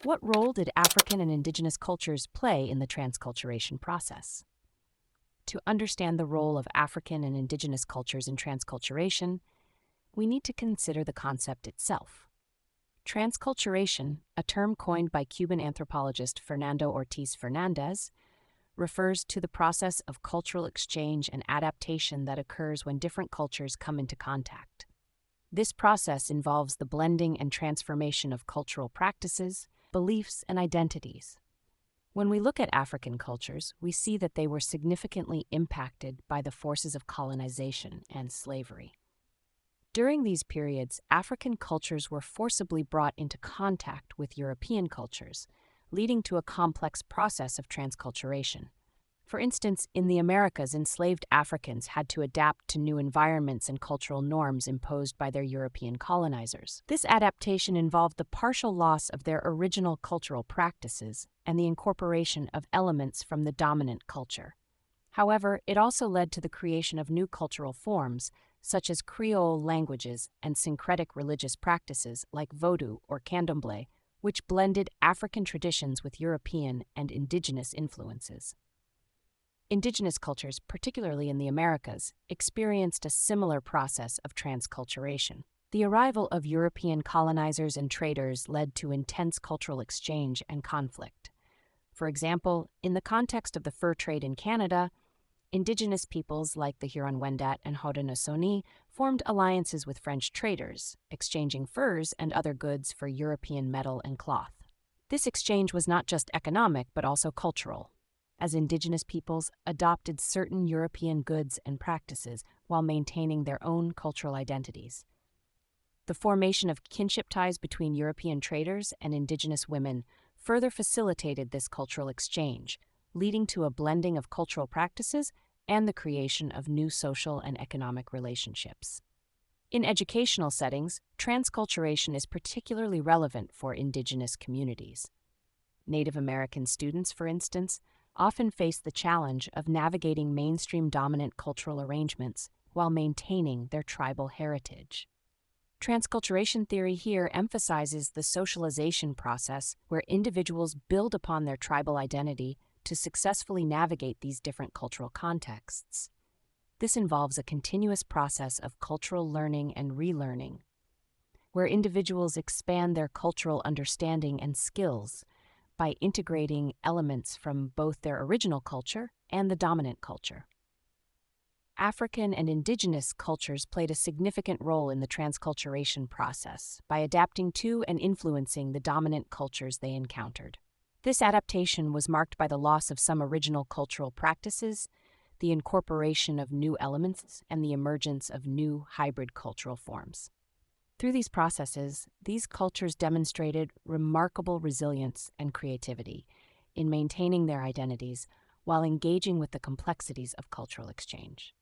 What role did African and Indigenous cultures play in the transculturation process? To understand the role of African and Indigenous cultures in transculturation, we need to consider the concept itself. Transculturation, a term coined by Cuban anthropologist Fernando Ortiz Fernandez, refers to the process of cultural exchange and adaptation that occurs when different cultures come into contact. This process involves the blending and transformation of cultural practices, beliefs, and identities. When we look at African cultures, we see that they were significantly impacted by the forces of colonization and slavery. During these periods, African cultures were forcibly brought into contact with European cultures, leading to a complex process of transculturation. For instance, in the Americas, enslaved Africans had to adapt to new environments and cultural norms imposed by their European colonizers. This adaptation involved the partial loss of their original cultural practices and the incorporation of elements from the dominant culture. However, it also led to the creation of new cultural forms, such as Creole languages and syncretic religious practices like Vodou or Candomblé, which blended African traditions with European and indigenous influences. Indigenous cultures, particularly in the Americas, experienced a similar process of transculturation. The arrival of European colonizers and traders led to intense cultural exchange and conflict. For example, in the context of the fur trade in Canada, Indigenous peoples like the Huron-Wendat and Haudenosaunee formed alliances with French traders, exchanging furs and other goods for European metal and cloth. This exchange was not just economic but also cultural, as Indigenous peoples adopted certain European goods and practices while maintaining their own cultural identities. The formation of kinship ties between European traders and Indigenous women further facilitated this cultural exchange, leading to a blending of cultural practices and the creation of new social and economic relationships. In educational settings, transculturation is particularly relevant for Indigenous communities. Native American students, for instance, often face the challenge of navigating mainstream dominant cultural arrangements while maintaining their tribal heritage. Transculturation theory here emphasizes the socialization process where individuals build upon their tribal identity to successfully navigate these different cultural contexts. This involves a continuous process of cultural learning and relearning, where individuals expand their cultural understanding and skills by integrating elements from both their original culture and the dominant culture. African and Indigenous cultures played a significant role in the transculturation process by adapting to and influencing the dominant cultures they encountered. This adaptation was marked by the loss of some original cultural practices, the incorporation of new elements, and the emergence of new hybrid cultural forms. Through these processes, these cultures demonstrated remarkable resilience and creativity in maintaining their identities while engaging with the complexities of cultural exchange.